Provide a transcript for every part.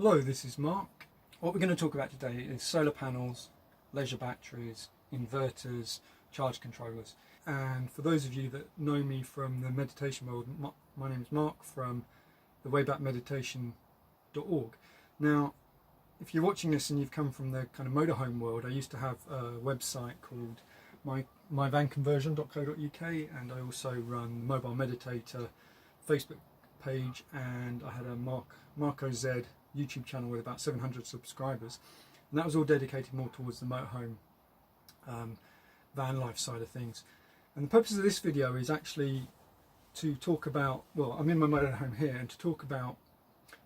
Hello, this is Mark. What we're going to talk about today is solar panels, leisure batteries, inverters, charge controllers. And for those of you that know me from the meditation world, my name is Mark from the waybackmeditation.org. Now, if you're watching this and you've come from the kind of motorhome world, I used to have a website called myvanconversion.co.uk, and I also run Mobile Meditator Facebook page, and I had a Marco Z YouTube channel with about 700 subscribers, and that was all dedicated more towards the motorhome van life side of things. And the purpose of this video is actually to talk about, well, I'm in my motorhome here, and to talk about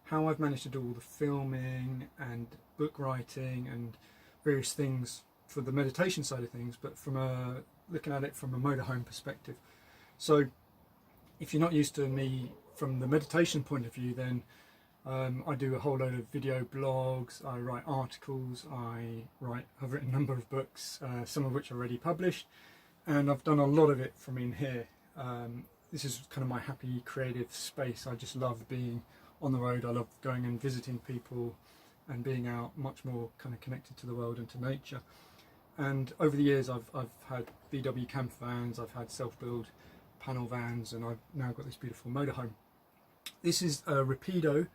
how I've managed to do all the filming and book writing and various things for the meditation side of things, but from looking at it from a motorhome perspective. So if you're not used to me from the meditation point of view, then I do a whole load of video blogs, I write articles, I've written a number of books, some of which are already published, and I've done a lot of it from in here. This is kind of my happy creative space. I just love being on the road. I love going and visiting people and being out, much more kind of connected to the world and to nature. And over the years I've had VW campervans, I've had self-build panel vans, and I've now got this beautiful motorhome. This is a Rapido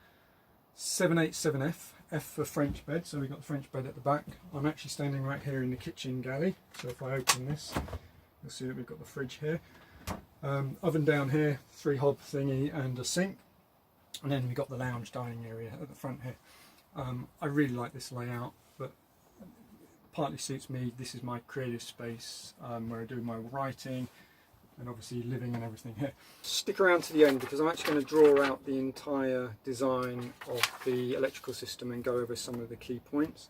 787F, F for French bed, so we've got the French bed at the back. I'm actually standing right here in the kitchen galley, so if I open this, you'll see that we've got the fridge here. Oven down here, 3-hob thingy and a sink, and then we've got the lounge dining area at the front here. I really like this layout, but partly suits me. This is my creative space where I do my writing and obviously living and everything here. Stick around to the end because I'm actually going to draw out the entire design of the electrical system and go over some of the key points.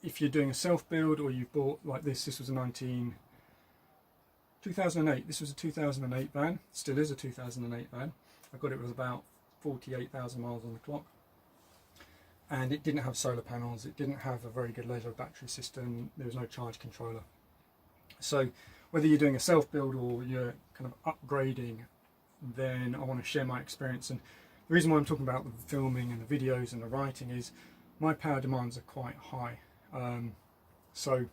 If you're doing a self-build or you've bought like this was a 2008, this was a 2008 van, still is a 2008 van. I got it with about 48,000 miles on the clock, and it didn't have solar panels, it didn't have a very good leisure battery system, there was no charge controller. So whether you're doing a self-build or you're kind of upgrading, then I want to share my experience. And the reason why I'm talking about the filming and the videos and the writing is my power demands are quite high. So,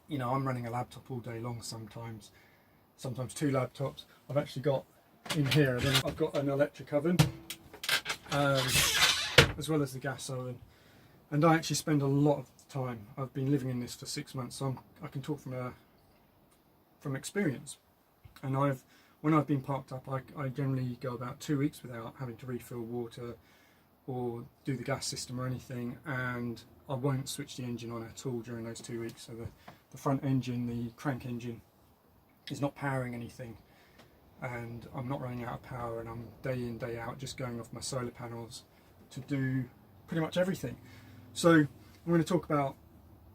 you know, I'm running a laptop all day long sometimes 2 laptops. I've actually got in here, then I've got an electric oven, as well as the gas oven. And I actually spend a lot of time, I've been living in this for 6 months, so I can talk from experience. And when I've been parked up, I generally go about 2 weeks without having to refill water or do the gas system or anything, and I won't switch the engine on at all during those 2 weeks. So the front engine, the crank engine, is not powering anything, and I'm not running out of power, and I'm day in, day out just going off my solar panels to do pretty much everything. So I'm going to talk about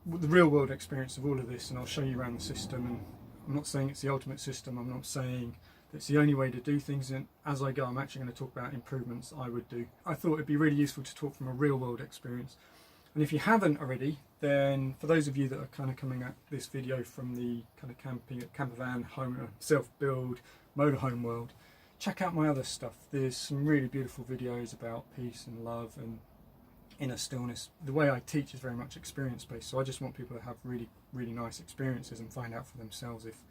the real world experience of all of this, and I'll show you around the system. And I'm not saying it's the ultimate system, I'm not saying that it's the only way to do things, and as I go I'm actually going to talk about improvements I would do. I thought it'd be really useful to talk from a real world experience. And if you haven't already, then for those of you that are kind of coming at this video from the kind of campervan, home, self-build, motorhome world, check out my other stuff. There's some really beautiful videos about peace and love and inner stillness. The way I teach is very much experience based, so I just want people to have really nice experiences and find out for themselves if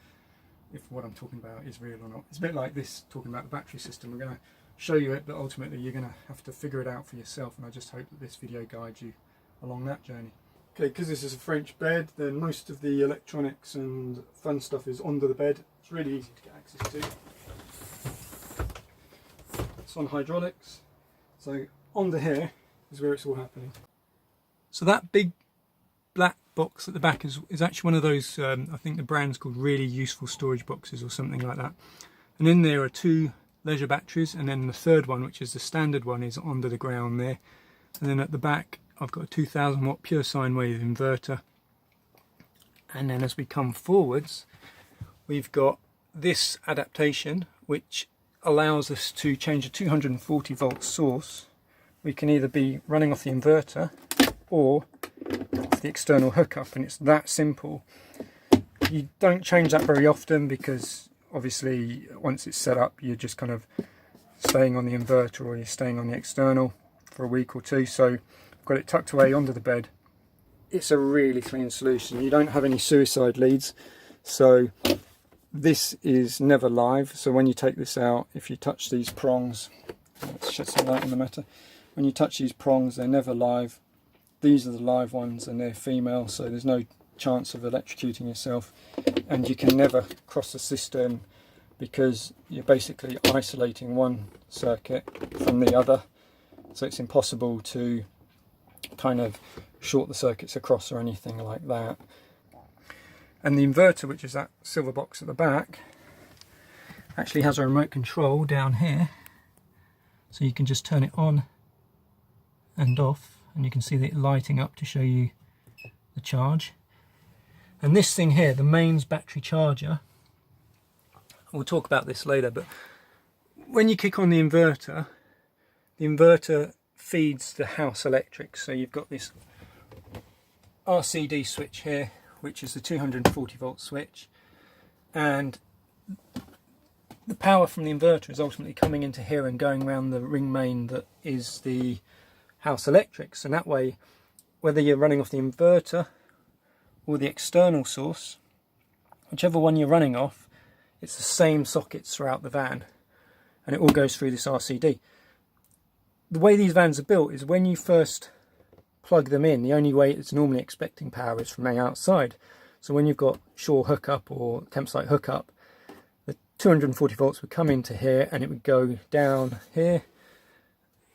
what I'm talking about is real or not. It's a bit like this, talking about the battery system. We're going to show you it, but ultimately you're going to have to figure it out for yourself, and I just hope that this video guides you along that journey. Okay, because this is a French bed, then most of the electronics and fun stuff is under the bed. It's really easy to get access to. It's on hydraulics, so under here is where it's all happening. So that big black box at the back is actually one of those, I think the brand's called Really Useful Storage Boxes or something like that. And in there are 2 leisure batteries, and then the third one, which is the standard one, is under the ground there. And then at the back I've got a 2000 watt pure sine wave inverter. And then as we come forwards, we've got this adaptation which allows us to change a 240 volt source. We can either be running off the inverter or off the external hookup, and it's that simple. You don't change that very often because obviously once it's set up you're just kind of staying on the inverter or you're staying on the external. for a week or two, so I've got it tucked away under the bed. It's a really clean solution. You don't have any suicide leads, so this is never live. So when you take this out, if you touch these prongs, let's shed some light on the matter. When you touch these prongs, they're never live. These are the live ones and they're female, so there's no chance of electrocuting yourself, and you can never cross the system because you're basically isolating one circuit from the other, so it's impossible to kind of short the circuits across or anything like that. And the inverter, which is that silver box at the back, actually has a remote control down here, so you can just turn it on and off, and you can see it lighting up to show you the charge. And this thing here, the mains battery charger, we'll talk about this later, but when you kick on the inverter feeds the house electric. So you've got this RCD switch here, which is the 240 volt switch, and the power from the inverter is ultimately coming into here and going around the ring main that is the house electrics. And that way, whether you're running off the inverter or the external source, whichever one you're running off, it's the same sockets throughout the van, and it all goes through this RCD. The way these vans are built is when you first plug them in, the only way it's normally expecting power is from the outside. So when you've got shore hookup or campsite hookup, the 240 volts would come into here and it would go down here,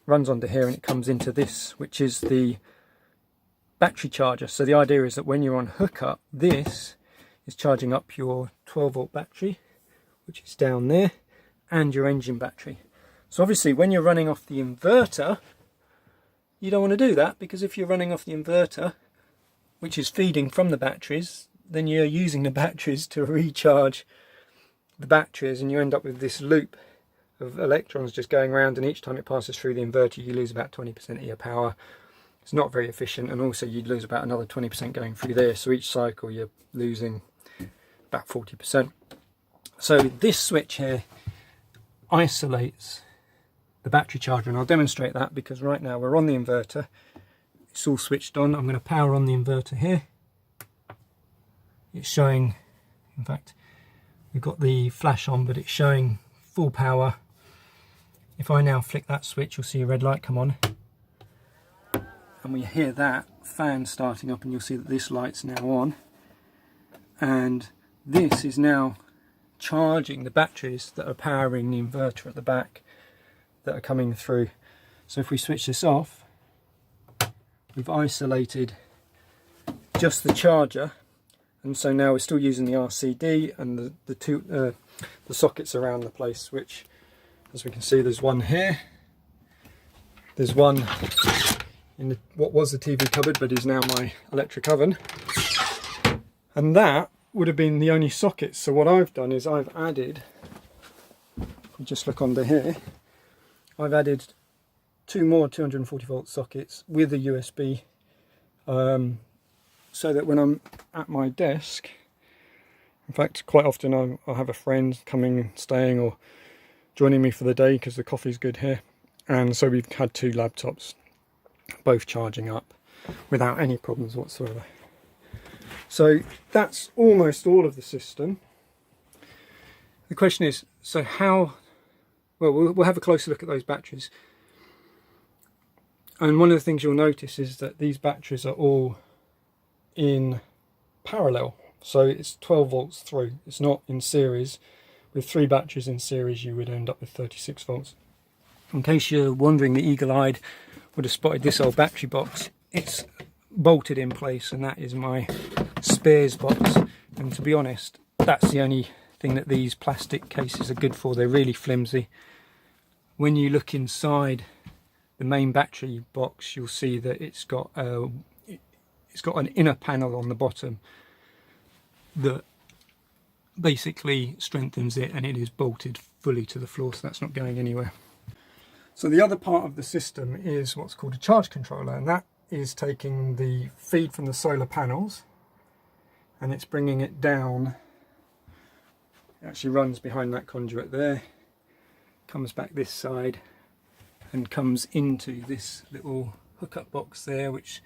runs onto here, and it comes into this, which is the battery charger. So the idea is that when you're on hookup, this is charging up your 12 volt battery, which is down there, and your engine battery. So obviously when you're running off the inverter, you don't want to do that, because if you're running off the inverter, which is feeding from the batteries, then you're using the batteries to recharge the batteries, and you end up with this loop of electrons just going around, and each time it passes through the inverter you lose about 20% of your power. It's not very efficient, and also you'd lose about another 20% going through there, so each cycle you're losing about 40%. So this switch here isolates the battery charger, and I'll demonstrate that because right now we're on the inverter, it's all switched on. I'm going to power on the inverter here. It's showing, in fact we've got the flash on, but it's showing full power. If I now flick that switch, you'll see a red light come on, and we hear that fan starting up, and you'll see that this light's now on, and this is now charging the batteries that are powering the inverter at the back that are coming through. So if we switch this off, we've isolated just the charger, and so now we're still using the RCD and the sockets around the place, which, as we can see, there's one here, there's one in what was the TV cupboard but is now my electric oven, and that would have been the only sockets. So what I've done is I've added, if we just look under here, I've added two more 240 volt sockets with a USB, so that when I'm at my desk, in fact quite often I'll have a friend coming, staying or joining me for the day because the coffee's good here, and so we've had two laptops both charging up without any problems whatsoever. So that's almost all of the system. The question is, so how, well, we'll have a closer look at those batteries. And one of the things you'll notice is that these batteries are all in parallel. So it's 12 volts through. It's not in series. With 3 batteries in series, you would end up with 36 volts. In case you're wondering, the eagle-eyed would have spotted this old battery box. It's bolted in place, and that is my spares box. And to be honest, that's the only thing that these plastic cases are good for. They're really flimsy. When you look inside the main battery box, you'll see that it's got an inner panel on the bottom that basically strengthens it, and it is bolted fully to the floor, so that's not going anywhere. So the other part of the system is what's called a charge controller, and that is taking the feed from the solar panels and it's bringing it down. It actually runs behind that conduit there, comes back this side and comes into this little hookup box there, which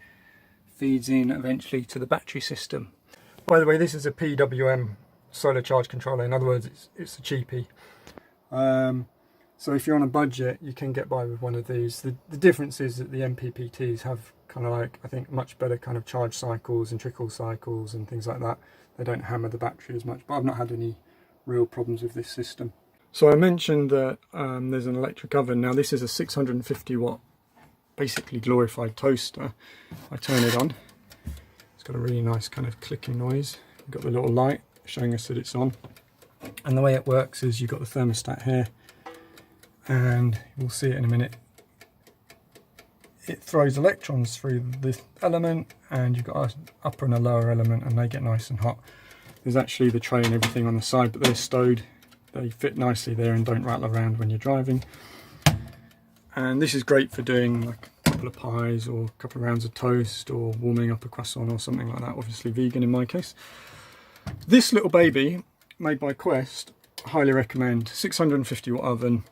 feeds in eventually to the battery system. By the way, this is a PWM solar charge controller. In other words, it's a cheapie. So if you're on a budget, you can get by with one of these. The difference is that the MPPTs have kind of like, I think, much better kind of charge cycles and trickle cycles and things like that. They don't hammer the battery as much, but I've not had any real problems with this system. So I mentioned that there's an electric oven. Now this is a 650 watt, basically glorified toaster. I turn it on. It's got a really nice kind of clicking noise. You've got the little light showing us that it's on. And the way it works is you've got the thermostat here, and we'll see it in a minute. It throws electrons through this element, and you've got an upper and a lower element, and they get nice and hot. There's actually the tray and everything on the side, but they're stowed. They fit nicely there and don't rattle around when you're driving. And this is great for doing like a couple of pies or a couple of rounds of toast, or warming up a croissant or something like that. Obviously vegan in my case. This little baby, made by Quest, highly recommend. 650 watt oven.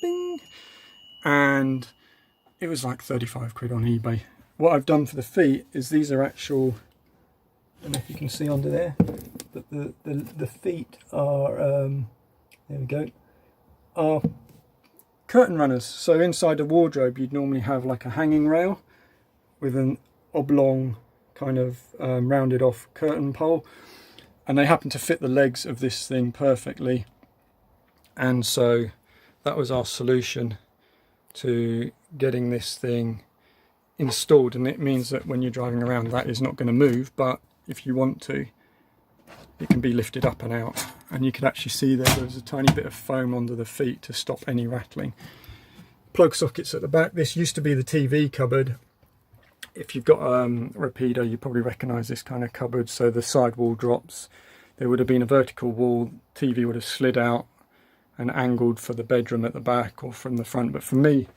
Bing. And it was like 35 quid on eBay. What I've done for the feet is these are actual, I don't know if you can see under there, but the feet are, there we go, are curtain runners. So inside a wardrobe you'd normally have like a hanging rail with an oblong kind of rounded off curtain pole, and they happen to fit the legs of this thing perfectly. And so that was our solution to getting this thing installed, and it means that when you're driving around that is not going to move, but if you want to, it can be lifted up and out. And you can actually see there's a tiny bit of foam under the feet to stop any rattling. Plug sockets at the back. This used to be the TV cupboard. If you've got Rapido, you probably recognise this kind of cupboard. So the side wall drops. There would have been a vertical wall. TV would have slid out and angled for the bedroom at the back or from the front. But for me,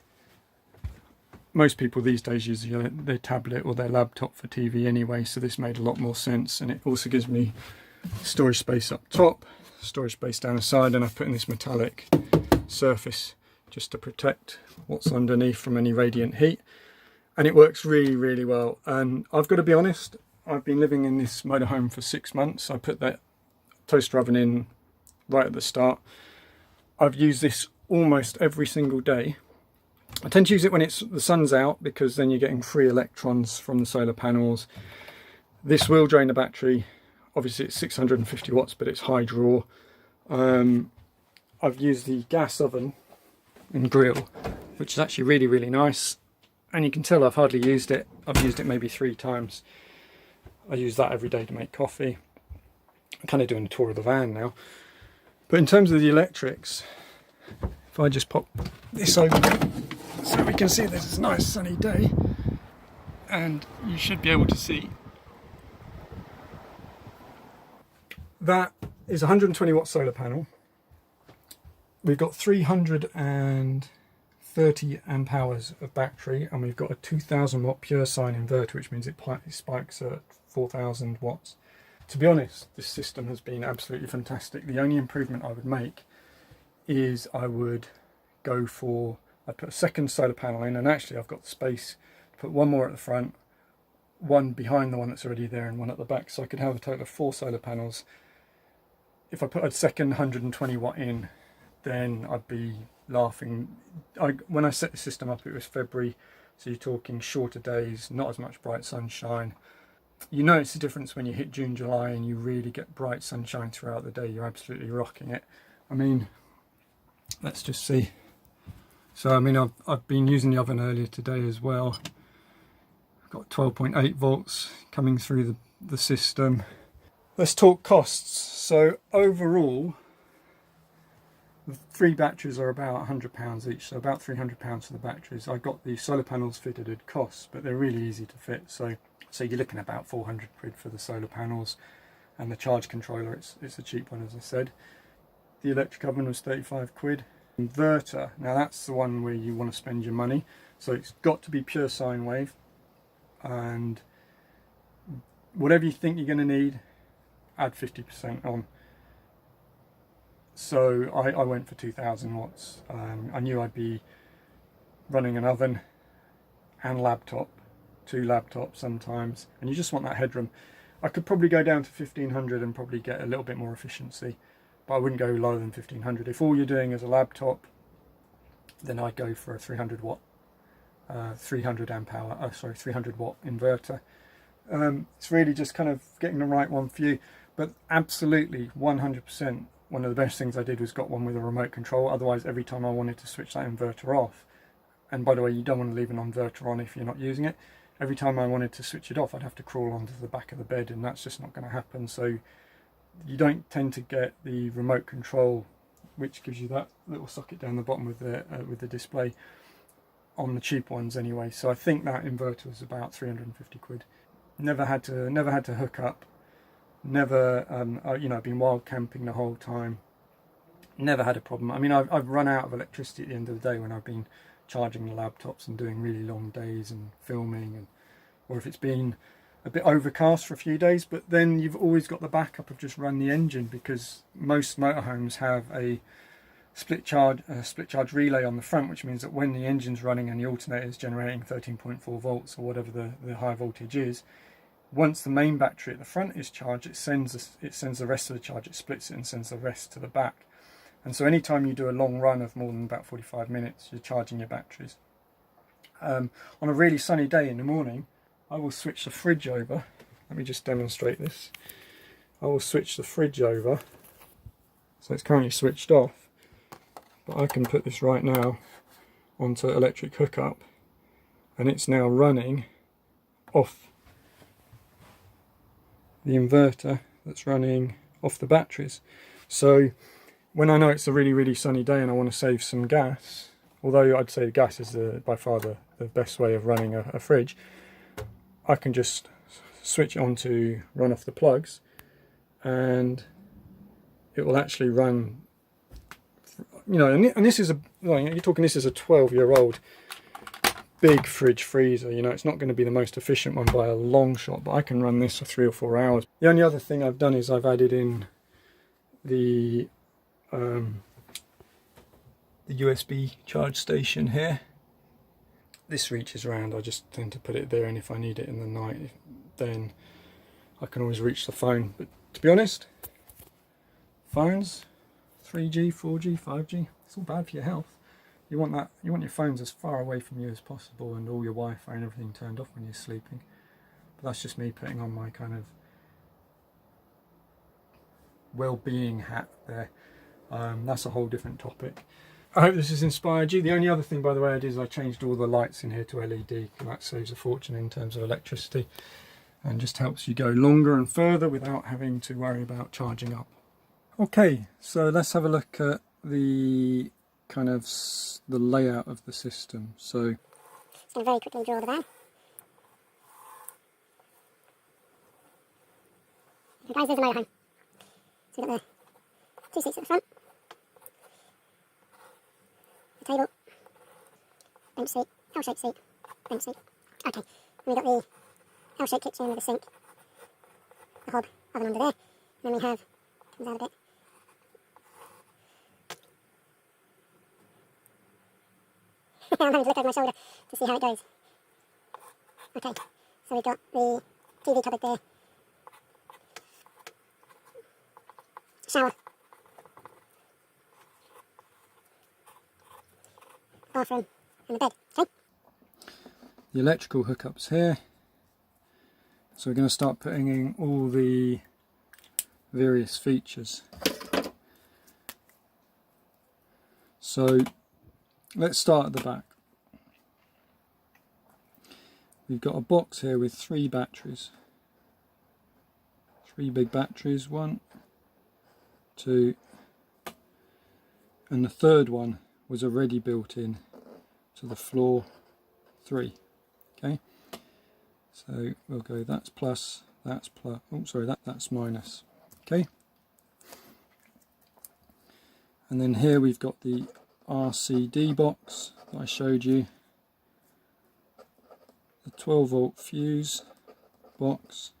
most people these days use their tablet or their laptop for TV anyway, so this made a lot more sense. And it also gives me storage space up top, storage space down the side, and I've put in this metallic surface just to protect what's underneath from any radiant heat. And it works really, really well. And I've got to be honest, I've been living in this motorhome for 6 months. I put that toaster oven in right at the start. I've used this almost every single day. I tend to use it when the sun's out, because then you're getting free electrons from the solar panels. This will drain the battery. Obviously it's 650 watts, but it's high draw. I've used the gas oven and grill, which is actually really, really nice. And you can tell I've hardly used it. I've used it maybe 3 times. I use that every day to make coffee. I'm kind of doing a tour of the van now. But in terms of the electrics, if I just pop this over so we can see this is a nice sunny day, and you should be able to see that is a 120 watt solar panel. We've got 330 amp hours of battery, and we've got a 2000 watt pure sine inverter, which means it spikes at 4000 watts. To be honest, this system has been absolutely fantastic. The only improvement I would make is I would go for, I'd put a second solar panel in, and actually I've got the space to put one more at the front, one behind the one that's already there, and one at the back, so I could have a total of 4 solar panels. If I put a second 120 watt in, then I'd be laughing. When I set the system up, it was February, so you're talking shorter days, not as much bright sunshine. You notice the difference when you hit June, July, and you really get bright sunshine throughout the day. You're absolutely rocking it. I mean, let's just see. So I mean, I've been using the oven earlier today as well. I've got 12.8 volts coming through the system. Let's talk costs. So overall, the 3 batteries are about £100 each, so about £300 for the batteries. I got the solar panels fitted at cost, but they're really easy to fit. So you're looking at about 400 quid for the solar panels, and the charge controller, it's a cheap one, as I said. The electric oven was 35 quid. Inverter, now that's the one where you want to spend your money. So it's got to be pure sine wave, and whatever you think you're going to need, add 50% on. So I went for 2000 watts. I knew I'd be running an oven and laptop, 2 laptops sometimes, and you just want that headroom. I could probably go down to 1500 and probably get a little bit more efficiency, but I wouldn't go lower than 1500. If all you're doing is a laptop, then I'd go for a 300 watt, 300 amp hour, 300 watt inverter. It's really just kind of getting the right one for you, but absolutely 100%. One of the best things I did was got one with a remote control. Otherwise, every time I wanted to switch that inverter off, and by the way, you don't want to leave an inverter on if you're not using it. Every time I wanted to switch it off, I'd have to crawl onto the back of the bed, and that's just not going to happen. So you don't tend to get the remote control, which gives you that little socket down the bottom with the display, on the cheap ones anyway. So I think that inverter was about 350 quid. Never had to hook up. Never, you know, I've been wild camping the whole time. Never had a problem. I mean, I've run out of electricity at the end of the day when I've been charging the laptops and doing really long days and filming, and or if it's been a bit overcast for a few days. But then you've always got the backup of just run the engine, because most motorhomes have a split charge relay on the front, which means that when the engine's running and the alternator is generating 13.4 volts or whatever the high voltage is, once the main battery at the front is charged, it sends the rest of the charge, it splits it and sends the rest to the back. And so anytime you do a long run of more than about 45 minutes, you're charging your batteries. On a really sunny day in the morning, I will switch the fridge over. Let me just demonstrate this. I will switch the fridge over. So it's currently switched off, but I can put this right now onto electric hookup, and it's now running off the inverter that's running off the batteries. So when I know it's a really sunny day and I want to save some gas, although I'd say gas is by far the best way of running a fridge, I can just switch it on to run off the plugs, and it will actually run, you know, and this is you're talking, this is a 12-year-old big fridge freezer. You know, it's not going to be the most efficient one by a long shot, but I can run this for 3 or 4 hours. The only other thing I've done is I've added in the USB charge station here. This reaches around, I just tend to put it there, and if I need it in the night, then I can always reach the phone. But to be honest, phones, 3G, 4G, 5G, it's all bad for your health. You want your phones as far away from you as possible, and all your Wi-Fi and everything turned off when you're sleeping. But that's just me putting on my kind of well-being hat there. That's a whole different topic. I hope this has inspired you. The only other thing, by the way, I did is I changed all the lights in here to LED, and that saves a fortune in terms of electricity and just helps you go longer and further without having to worry about charging up. Okay, so let's have a look at the kind of the layout of the system. So just going to very quickly draw the van. So guys, there's the motorhome. So we've got the 2 seats at the front, the table, bench seat, L-shaped seat, bench seat. Okay, and we've got the L-shaped kitchen with a sink, the hob oven under there, and then we have, comes out a bit, I'm having to look over my shoulder to see how it goes. Okay, so we've got the TV cupboard there, shower, bathroom, and the bed. Okay. the electrical hookups here. So we're going to start putting in all the various features. So let's start at the back. We've got a box here with 3 batteries. 3 big batteries, 1, 2, and the third one was already built in to the floor 3. Okay, so we'll go that's plus, that's plus, oh sorry, that's minus. Okay, and then here we've got the RCD box that I showed you, the 12 volt fuse box,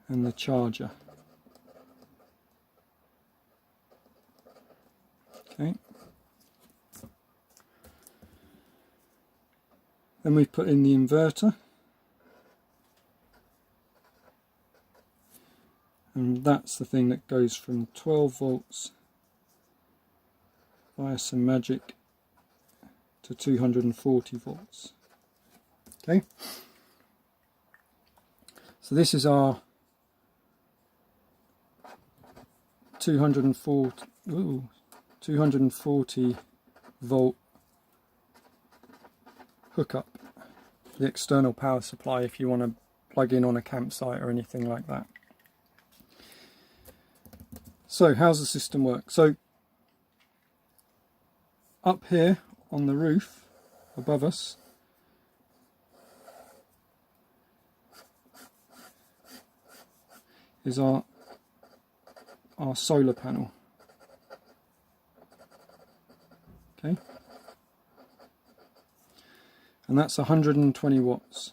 and the charger. Okay. Then we put in the inverter, and that's the thing that goes from 12 volts via some magic to 240 volts. Okay, so this is our 240 volt hookup, the external power supply if you want to plug in on a campsite or anything like that. So how's the system work? So up here on the roof above us is our solar panel. Okay, and that's 120 watts.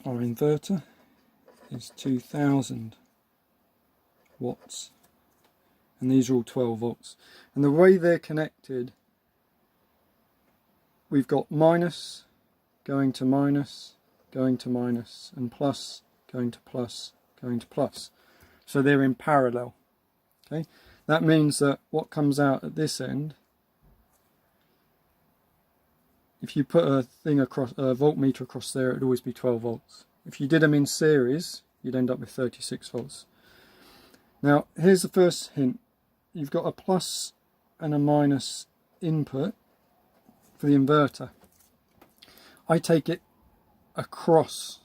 Our inverter is 2000 watts, and these are all 12 volts. And the way they're connected, we've got minus going to minus, going to minus, and plus going to plus, going to plus. So they're in parallel. Okay, that means that what comes out at this end, if you put a thing across, a voltmeter across there, it would always be 12 volts. If you did them in series, you'd end up with 36 volts. Now, here's the first hint. You've got a plus and a minus input for the inverter. I take it across.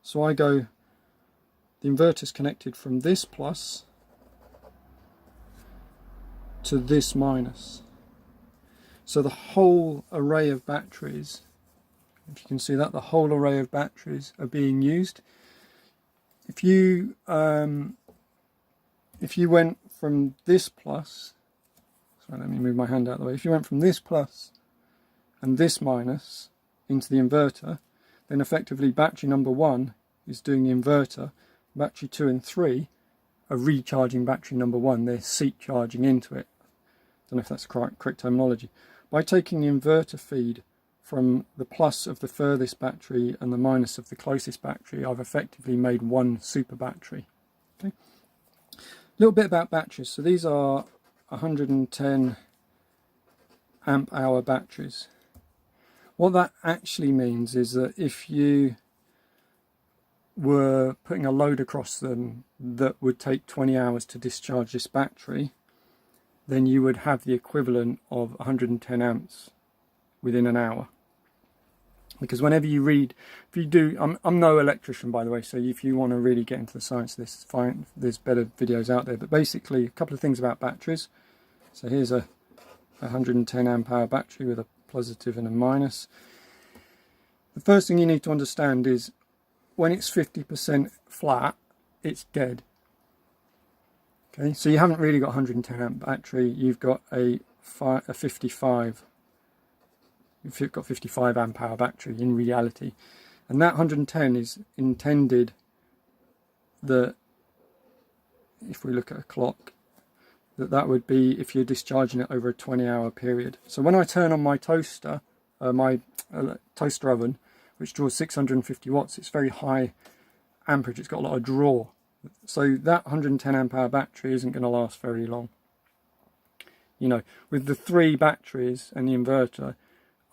So I go, the inverter's connected from this plus to this minus. So the whole array of batteries, if you can see that, the whole array of batteries are being used. If you went from this plus, sorry, let me move my hand out of the way. If you went from this plus and this minus into the inverter, then effectively battery number 1 is doing the inverter. Battery 2 and 3 are recharging battery number 1. They're seat charging into it. I don't know if that's the correct terminology. By taking the inverter feed from the plus of the furthest battery and the minus of the closest battery, I've effectively made one super battery. Okay. A little bit about batteries. So these are 110 amp hour batteries. What that actually means is that if you were putting a load across them that would take 20 hours to discharge this battery, then you would have the equivalent of 110 amps within an hour. Because whenever you read, if you do, I'm no electrician by the way, so if you want to really get into the science of this, it's fine, there's better videos out there. But basically, a couple of things about batteries. So here's a 110 amp hour battery with a positive and a minus. The first thing you need to understand is when it's 50% flat, it's dead. Okay, so you haven't really got 110 amp battery, you've got a 55. You've got 55 amp hour battery in reality, and that 110 is intended that, if we look at a clock, that would be if you're discharging it over a 20-hour period. So when I turn on my toaster, my toaster oven, which draws 650 watts, it's very high amperage, it's got a lot of draw. So that 110 amp hour battery isn't going to last very long. You know, with the 3 batteries and the inverter,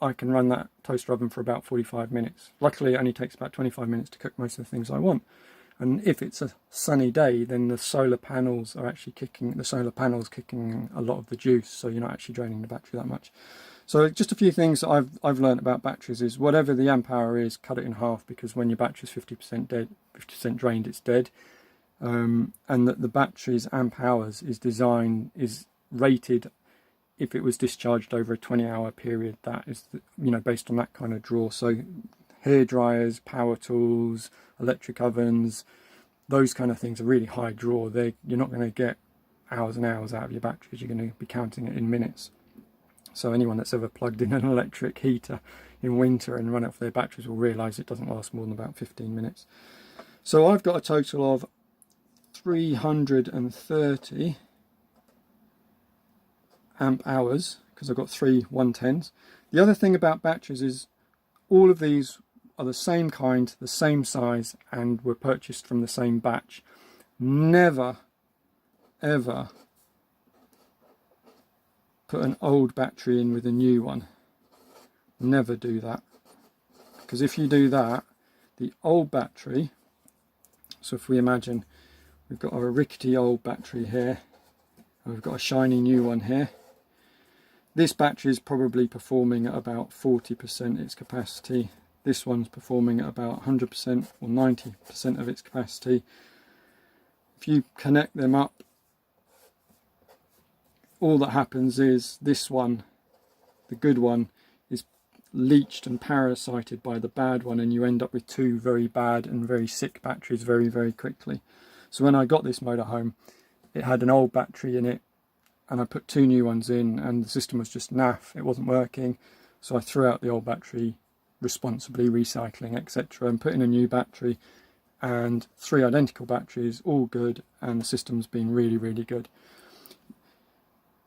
I can run that toaster oven for about 45 minutes. Luckily, it only takes about 25 minutes to cook most of the things I want. And if it's a sunny day, then the solar panels are actually kicking a lot of the juice, so you're not actually draining the battery that much. So just a few things that I've learned about batteries is whatever the amp hour is, cut it in half, because when your battery is 50% dead, 50% drained, it's dead. And that the battery's amp hours is rated if it was discharged over a 20-hour period. That is, based on that kind of draw. So hair dryers, power tools, electric ovens, those kind of things are really high draw. You're not going to get hours and hours out of your batteries. You're going to be counting it in minutes. So anyone that's ever plugged in an electric heater in winter and run it for their batteries will realise it doesn't last more than about 15 minutes. So I've got a total of 330 amp hours because I've got 3 110s. The other thing about batteries is all of these are the same kind, the same size, and were purchased from the same batch. Never ever put an old battery in with a new one. Never do that, because if you do that, the old battery, so if we imagine we've got a rickety old battery here and we've got a shiny new one here, this battery is probably performing at about 40% its capacity. This one's performing at about 100% or 90% of its capacity. If you connect them up, all that happens is this one, the good one, is leached and parasited by the bad one, and you end up with two very bad and very sick batteries very, very quickly. So when I got this motorhome, it had an old battery in it, and I put 2 new ones in, and the system was just naff, it wasn't working. So I threw out the old battery, responsibly recycling, etc., and put in a new battery, and 3 identical batteries, all good, and the system's been really, really good.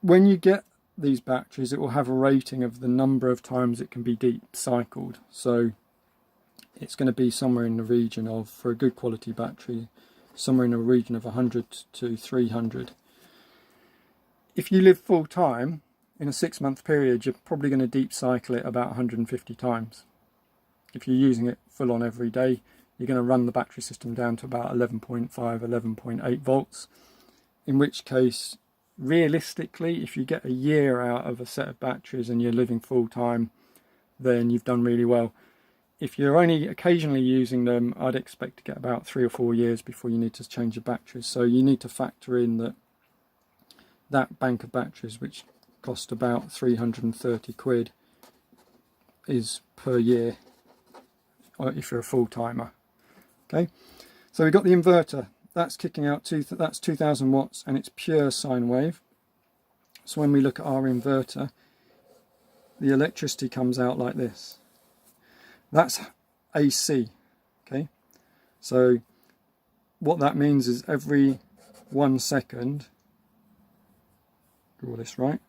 When you get these batteries, it will have a rating of the number of times it can be deep cycled. So it's going to be somewhere in the region of, for a good quality battery, somewhere in the region of 100 to 300. If you live full time, in a 6-month period, you're probably going to deep cycle it about 150 times. If you're using it full on every day, you're going to run the battery system down to about 11.5, 11.8 volts, in which case, realistically, if you get a year out of a set of batteries and you're living full time, then you've done really well. If you're only occasionally using them, I'd expect to get about 3 or 4 years before you need to change the batteries. So you need to factor in that bank of batteries, which cost about 330 quid, is per year if you're a full-timer. Okay, so we've got the inverter. That's kicking out that's 2000 watts, and it's pure sine wave. So when we look at our inverter, the electricity comes out like this. That's AC. Okay, so what that means is every 1 second, draw this right,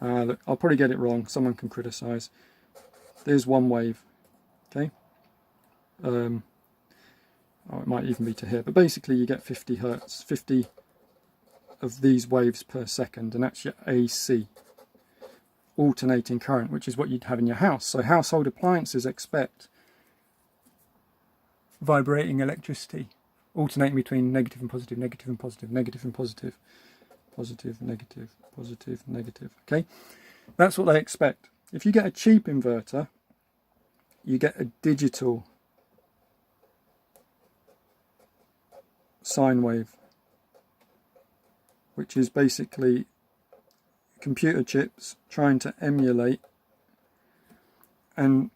look, I'll probably get it wrong, someone can criticize. There's 1 wave. Okay, oh, it might even be to here, but basically you get 50 hertz, 50 of these waves per second, and that's your AC, alternating current, which is what you'd have in your house. So household appliances expect vibrating electricity, alternating between negative and positive, negative and positive, negative and positive, positive, negative, positive, negative. Okay, that's what they expect. If you get a cheap inverter, you get a digital sine wave, which is basically computer chips trying to emulate, and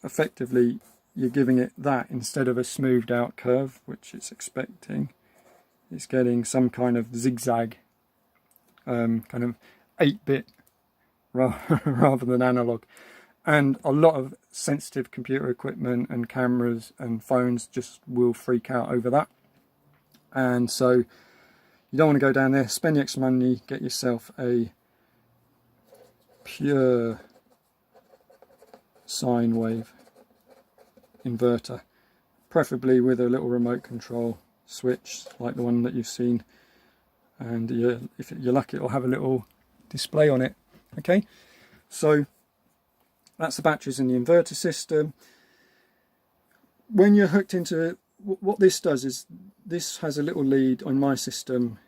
effectively you're giving it that instead of a smoothed out curve, which it's expecting. It's getting some kind of zigzag, kind of 8-bit rather than analog. And a lot of sensitive computer equipment and cameras and phones just will freak out over that. And so you don't want to go down there, spend the extra money, get yourself a pure sine wave inverter, preferably with a little remote control switch like the one that you've seen. And if you're lucky, it'll have a little display on it. Okay, so that's the batteries in the inverter system. When you're hooked into it, what this does is this has a little lead on my system,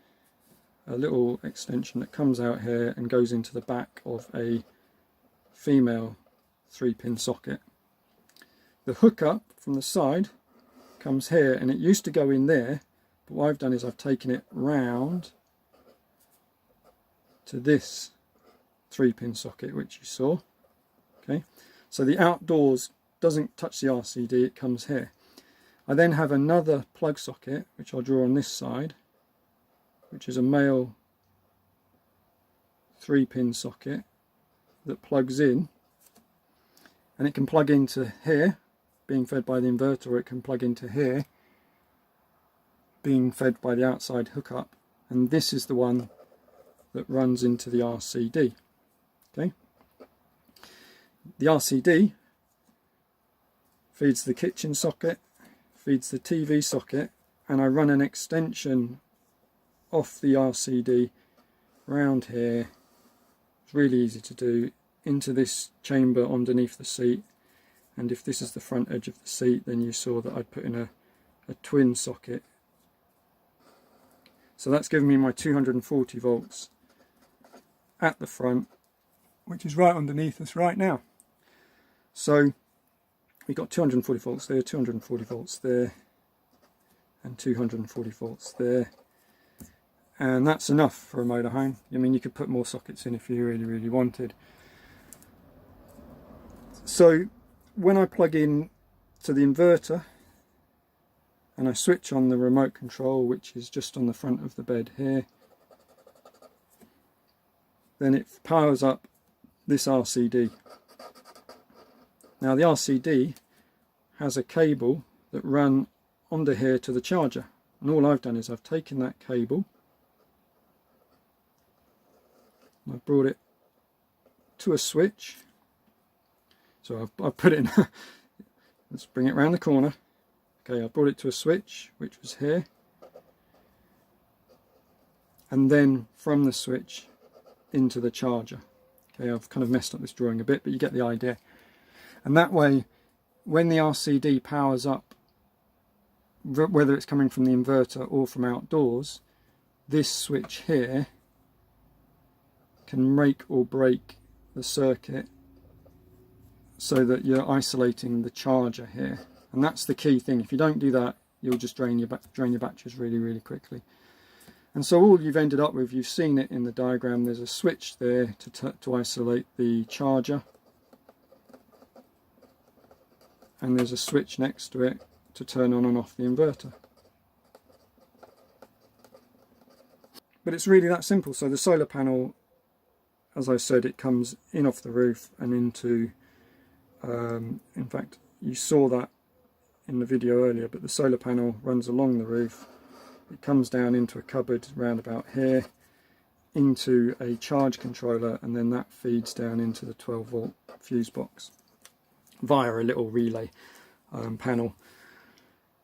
a little extension that comes out here and goes into the back of a female 3-pin socket. The hookup from the side comes here, and it used to go in there, but what I've done is I've taken it round to this 3-pin socket which you saw. Okay, so the outdoors doesn't touch the RCD, it comes here. I then have another plug socket which I'll draw on this side, which is a male 3-pin socket that plugs in, and it can plug into here being fed by the inverter, or it can plug into here being fed by the outside hookup, and this is the one that runs into the RCD. Okay, the RCD feeds the kitchen socket, feeds the TV socket, and I run an extension off the RCD round here. It's really easy to do, into this chamber underneath the seat. And if this is the front edge of the seat, then you saw that I'd put in a twin socket. So that's given me my 240 volts at the front, which is right underneath us right now. So we've got 240 volts there, 240 volts there, and 240 volts there. And that's enough for a motorhome. I mean, you could put more sockets in if you really wanted. So when I plug in to the inverter and I switch on the remote control, which is just on the front of the bed here, then it powers up this RCD. Now the RCD has a cable that runs under here to the charger, and all I've done is I've taken that cable, I've brought it to a switch. So I've put it in, let's bring it around the corner. Okay, I brought it to a switch, which was here. And then from the switch into the charger. Okay, I've kind of messed up this drawing a bit, but you get the idea. And that way, when the RCD powers up, whether it's coming from the inverter or from outdoors, this switch here can make or break the circuit so that you're isolating the charger here. And that's the key thing. If you don't do that, you'll just drain your batteries really quickly. And so all you've ended up with, you've seen it in the diagram, there's a switch there to isolate the charger, and there's a switch next to it to turn on and off the inverter. But it's really that simple. So the solar panel, as I said, it comes in off the roof and into, in fact you saw that in the video earlier, but the solar panel runs along the roof, it comes down into a cupboard round about here, into a charge controller, and then that feeds down into the 12 volt fuse box via a little relay panel.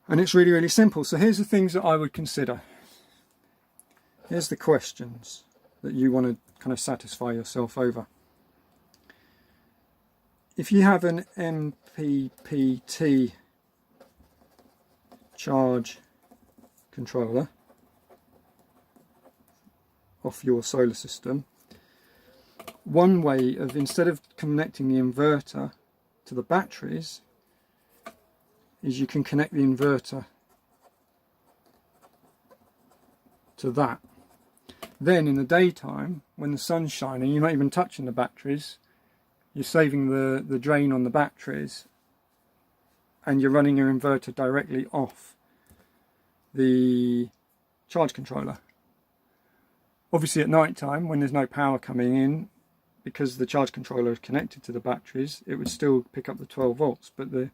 And it's really simple. So here's the things that I would consider. Here's the questions that you want to kind of satisfy yourself over. If you have an MPPT charge controller off your solar system, one way of, instead of connecting the inverter to the batteries, is you can connect the inverter to that. Then in the daytime, when the sun's shining, you're not even touching the batteries, you're saving the drain on the batteries, and you're running your inverter directly off the charge controller. Obviously at night time, when there's no power coming in, because the charge controller is connected to the batteries, it would still pick up the 12 volts, but this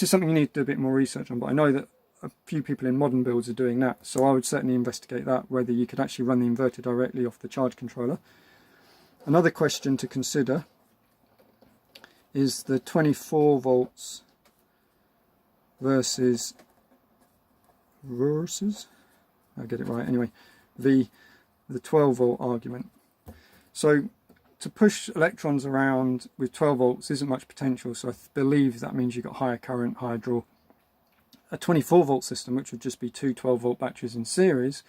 is something you need to do a bit more research on, but I know that a few people in modern builds are doing that, so I would certainly investigate that, whether you could actually run the inverter directly off the charge controller. Another question to consider is the 24 volts versus I'll get it right anyway, the 12 volt argument. So to push electrons around with 12 volts isn't much potential, so I believe that means you've got higher current, higher draw. A 24 volt system, which would just be two 12 volt batteries in series,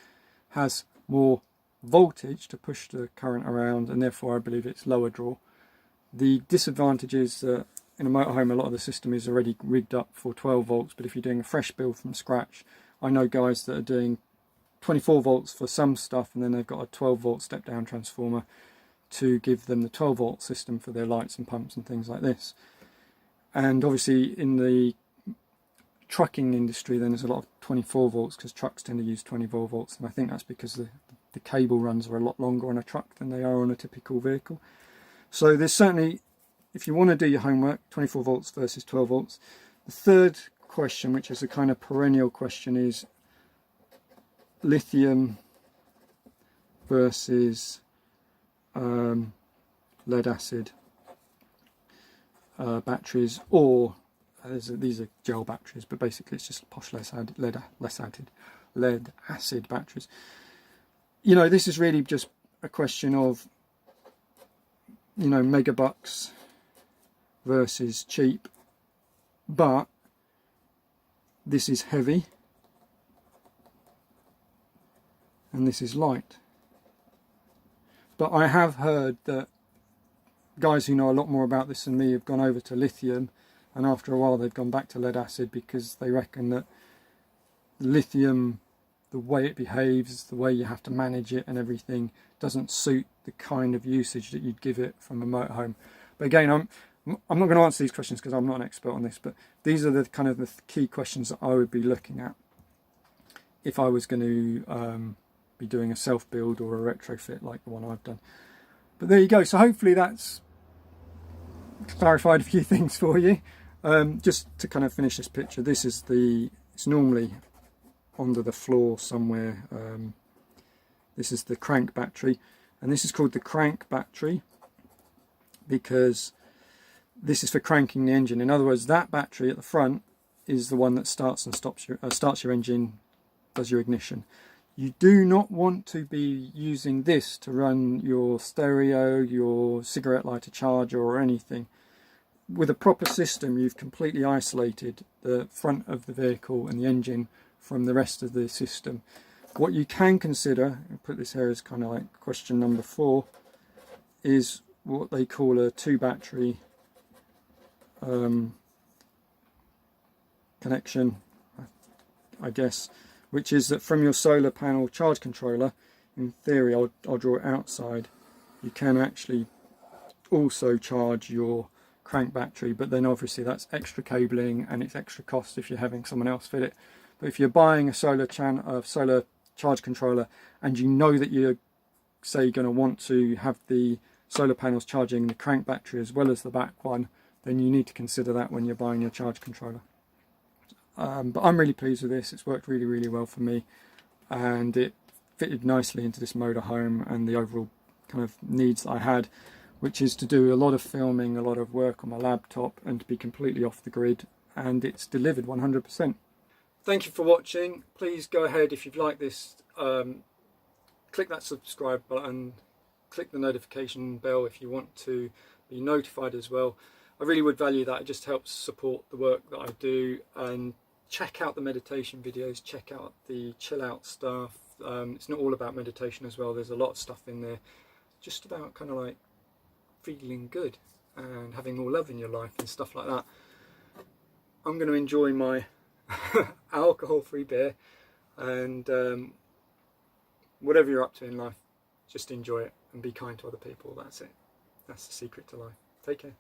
has more voltage to push the current around, and therefore I believe it's lower draw. The disadvantage is that in a motorhome a lot of the system is already rigged up for 12 volts, but if you're doing a fresh build from scratch, I know guys that are doing 24 volts for some stuff, and then they've got a 12 volt step down transformer to give them the 12 volt system for their lights and pumps and things like this. And obviously in the trucking industry then there's a lot of 24 volts, because trucks tend to use 24 volts, and I think that's because the cable runs are a lot longer on a truck than they are on a typical vehicle. So there's certainly, if you want to do your homework, 24 volts versus 12 volts. The third question, which is a kind of perennial question, is lithium versus lead acid batteries, or these are gel batteries, but basically it's just posh lead acid batteries. You know, this is really just a question of, you know, megabucks versus cheap, but this is heavy and this is light. But I have heard that guys who know a lot more about this than me have gone over to lithium, and after a while they've gone back to lead acid because they reckon that lithium, the way it behaves, the way you have to manage it and everything, doesn't suit the kind of usage that you'd give it from a motorhome. But again, I'm not going to answer these questions because I'm not an expert on this, but these are the kind of the key questions that I would be looking at if I was going to be doing a self-build or a retrofit like the one I've done. But there you go. So hopefully that's clarified a few things for you. Just to kind of finish this picture, this is it's normally under the floor somewhere. This is the crank battery, and this is called the crank battery because this is for cranking the engine. In other words, that battery at the front is the one that starts and stops starts your engine, does your ignition. You do not want to be using this to run your stereo, your cigarette lighter charger or anything. With a proper system, you've completely isolated the front of the vehicle and the engine from the rest of the system. What you can consider, I'll put this here as kind of like question number 4, is what they call a 2-battery connection, I guess, which is that from your solar panel charge controller, in theory, I'll draw it outside, you can actually also charge your crank battery, but then obviously that's extra cabling and it's extra cost if you're having someone else fit it. But if you're buying a solar charge controller and you know that you're, say, going to want to have the solar panels charging the crank battery as well as the back one, then you need to consider that when you're buying your charge controller. But I'm really pleased with this. It's worked really, really well for me, and it fitted nicely into this motorhome and the overall kind of needs that I had, which is to do a lot of filming, a lot of work on my laptop, and to be completely off the grid, and it's delivered 100%. Thank you for watching. Please go ahead, if you've liked this, click that subscribe button, click the notification bell if you want to be notified as well. I really would value that. It just helps support the work that I do. And check out the meditation videos, check out the chill out stuff. It's not all about meditation as well. There's a lot of stuff in there just about kind of like feeling good and having more love in your life and stuff like that. I'm going to enjoy my alcohol-free beer, and whatever you're up to in life, just enjoy it and be kind to other people. That's it. That's the secret to life. Take care.